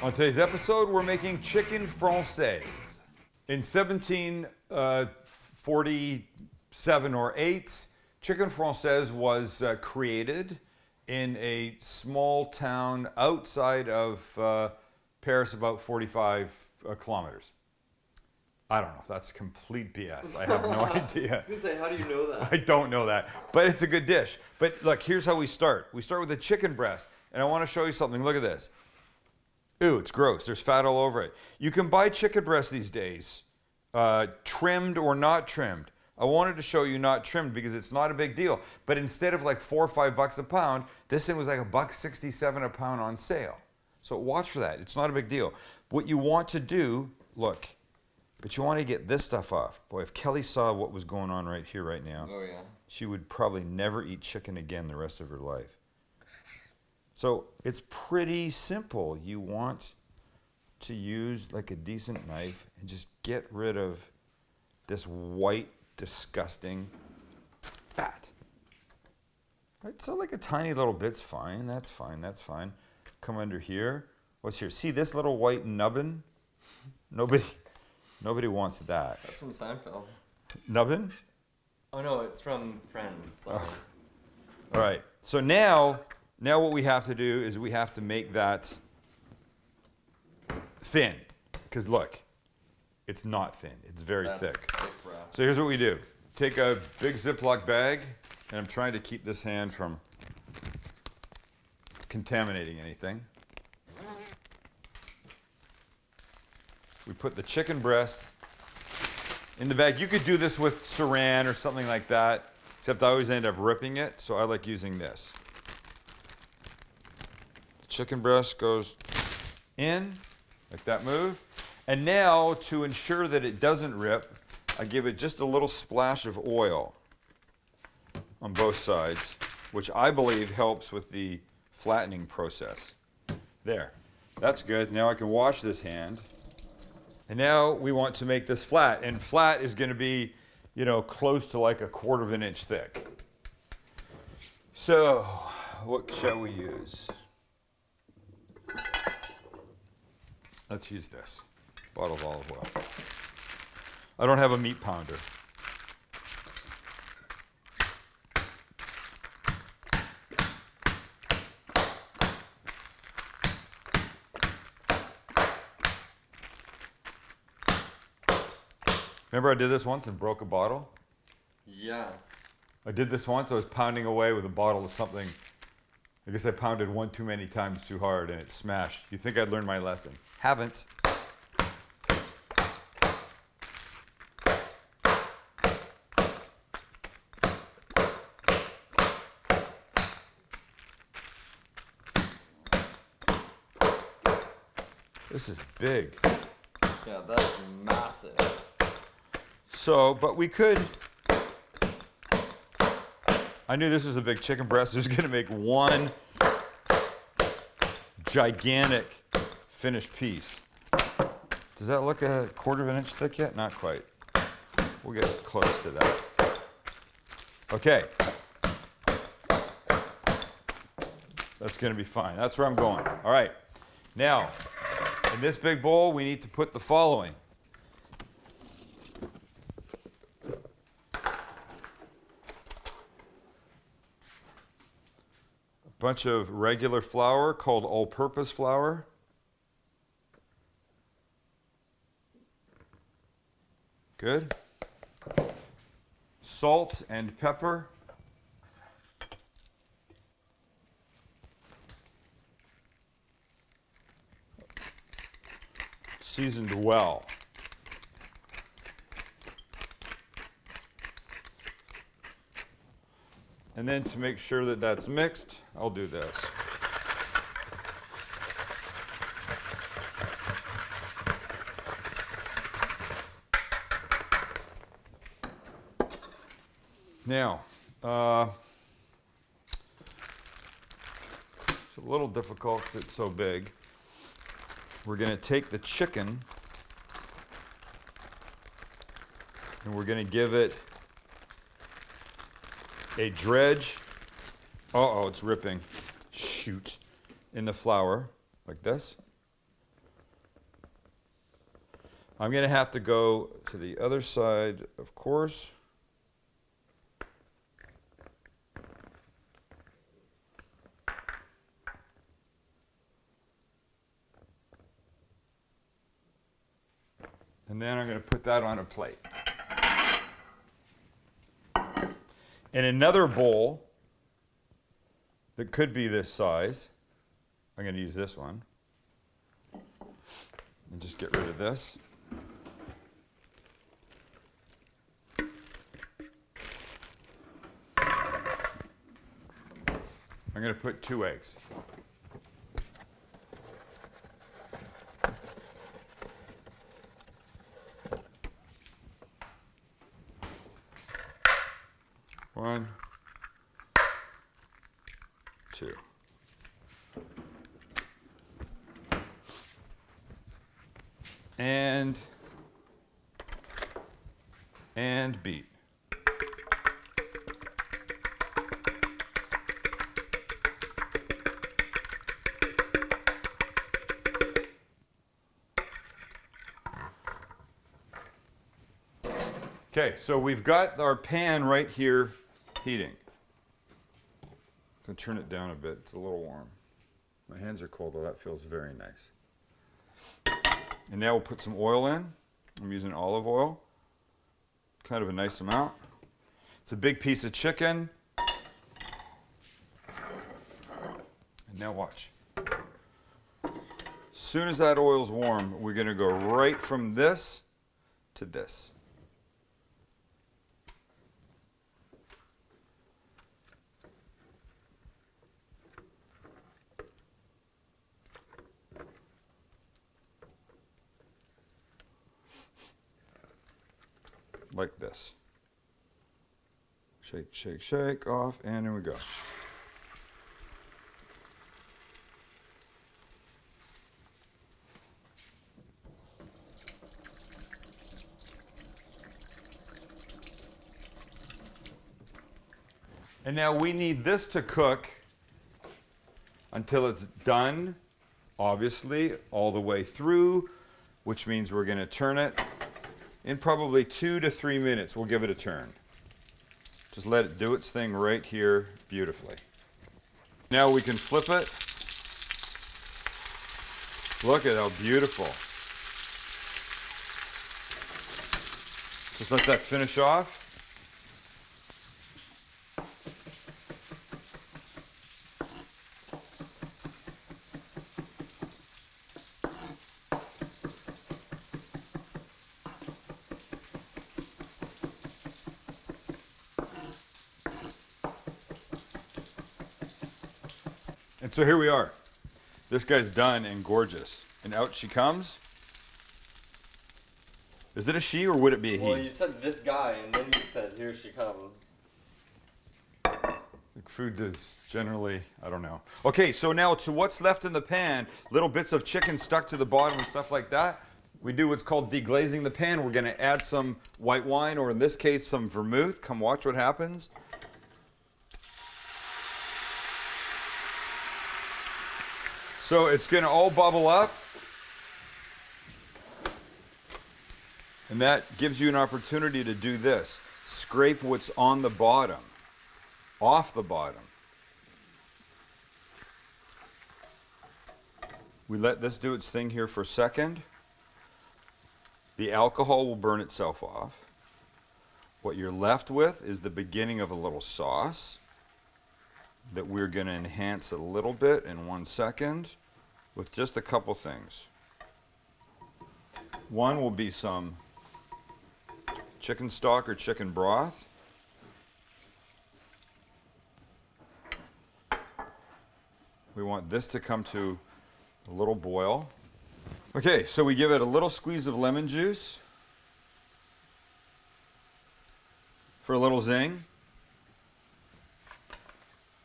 On today's episode, we're making chicken Francaise. In 1747 or 8, chicken Francaise was created in a small town outside of Paris, about 45 kilometers. I don't know. That's complete BS. I have no idea. I was going to say, how do you know that? I don't know that. But it's a good dish. But look, here's how we start. We start with a chicken breast. And I want to show you something. Look at this. Ooh, it's gross. There's fat all over it. You can buy chicken breasts these days, trimmed or not trimmed. I wanted to show you not trimmed because it's not a big deal. But instead of like $4 or $5 a pound, this thing was like $1.67 a pound on sale. So watch for that. It's not a big deal. What you want to do, look, but you want to get this stuff off. Boy, if Kelly saw what was going on right here, right now, Oh, yeah. she would probably never eat chicken again the rest of her life. So it's pretty simple. You want to use like a decent knife and just get rid of this white, disgusting fat. Right? So like a tiny little bit's fine. That's fine. That's fine. Come under here. What's here? See this little white nubbin? Nobody wants that. That's from Seinfeld. Nubbin? Oh, no, it's from Friends. Sorry. All right. So now what we have to do is we have to make that thin. Because look, it's not thin. It's very That's thick. breast. So here's what we do. Take a big Ziploc bag, and I'm trying to keep this hand from contaminating anything. We put the chicken breast in the bag. You could do this with saran or something like that, except I always end up ripping it, so I like using this. The chicken breast goes in, like that move. And now, to ensure that it doesn't rip, I give it just a little splash of oil on both sides, which I believe helps with the flattening process. There, that's good. Now I can wash this hand. And now we want to make this flat, and flat is going to be, close to like 1/4 of an inch thick. So, what shall we use? Let's use this bottle of olive oil. I don't have a meat pounder. Remember I did this once and broke a bottle? Yes. I did this once. I was pounding away with a bottle of something. I guess I pounded one too many times too hard and it smashed. You think I'd learned my lesson? Haven't. This is big. Yeah, that's massive. So, but we could. I knew this was a big chicken breast. I was going to make one gigantic finished piece. Does that look 1/4 of an inch thick yet? Not quite. We'll get close to that. Okay. That's going to be fine. That's where I'm going. All right. Now, in this big bowl, we need to put the following. Bunch of regular flour called all-purpose flour. Good. Salt and pepper. Seasoned well. And then to make sure that that's mixed, I'll do this. Now, it's a little difficult because it's so big. We're going to take the chicken and we're going to give it a dredge. Uh-oh, it's ripping. Shoot. In the flour, like this. I'm going to have to go to the other side, of course. And then I'm going to put that on a plate. In another bowl that could be this size, I'm going to use this one. And just get rid of this. I'm going to put 2 eggs. One, 2. And beat. Okay, so we've got our pan right here heating. I'm going to turn it down a bit. It's a little warm. My hands are cold, though. That feels very nice. And now we'll put some oil in. I'm using olive oil. Kind of a nice amount. It's a big piece of chicken. And now watch. As soon as that oil's warm, we're going to go right from this to this. Like this. Shake, shake, shake, off, and here we go. And now we need this to cook until it's done, obviously, all the way through, which means we're going to turn it. In probably 2 to 3 minutes, we'll give it a turn. Just let it do its thing right here beautifully. Now we can flip it. Look at how beautiful. Just let that finish off. And so here we are. This guy's done and gorgeous. And out she comes. Is it a she or would it be a he? Well, you said this guy, and then you said here she comes. Food is generally, I don't know. Okay, so now to what's left in the pan, little bits of chicken stuck to the bottom and stuff like that. We do what's called deglazing the pan. We're going to add some white wine, or in this case, some vermouth. Come watch what happens. So it's going to all bubble up. And that gives you an opportunity to do this. Scrape what's on the bottom, off the bottom. We let this do its thing here for a second. The alcohol will burn itself off. What you're left with is the beginning of a little sauce that we're going to enhance a little bit in 1 second with just a couple things. One will be some chicken stock or chicken broth. We want this to come to a little boil. Okay, so we give it a little squeeze of lemon juice for a little zing.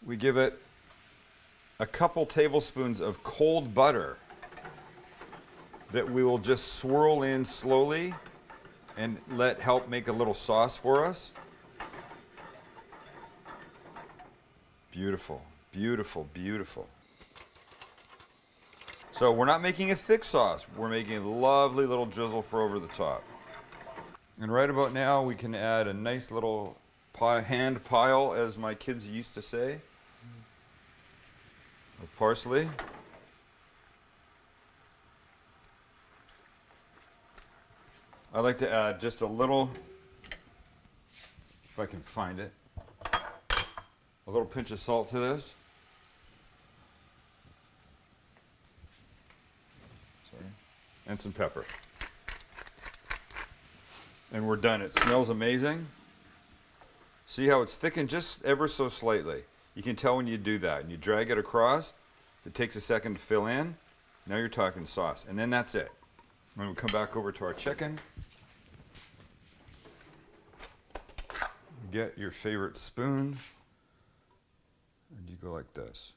We give it a couple tablespoons of cold butter that we will just swirl in slowly and let help make a little sauce for us. Beautiful, beautiful, beautiful. So So we're not making a thick sauce. We're making a lovely little drizzle for over the top. And right about now, we can add a nice little hand pile, as my kids used to say, of parsley. I like to add just a little, if I can find it, a little pinch of salt to this. Sorry. And some pepper. And we're done. It smells amazing. See how it's thickened just ever so slightly. You can tell when you do that. And you drag it across. It takes a second to fill in. Now you're talking sauce. And then that's it. When we come back over to our chicken, get your favorite spoon, and you go like this.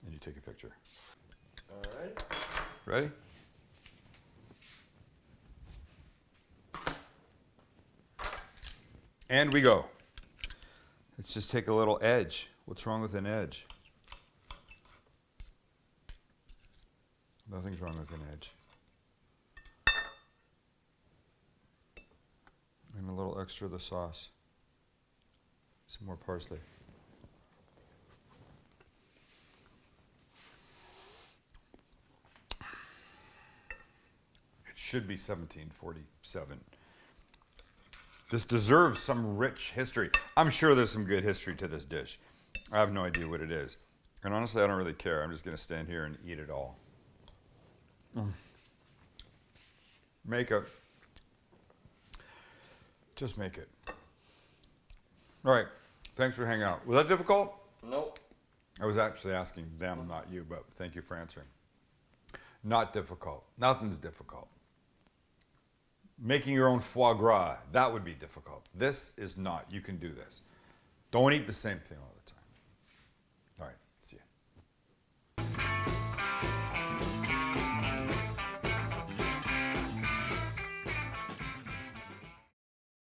And you take a picture. All right. Ready? And we go. Let's just take a little edge. What's wrong with an edge? Nothing's wrong with an edge. And a little extra of the sauce. Some more parsley. It should be 1747. This deserves some rich history. I'm sure there's some good history to this dish. I have no idea what it is. And honestly, I don't really care. I'm just going to stand here and eat it all. Make it. Just make it. All right. Thanks for hanging out. Was that difficult? Nope. I was actually asking them, not you, but thank you for answering. Not difficult. Nothing's difficult. Making your own foie gras, that would be difficult. This is not. You can do this. Don't eat the same thing all the time.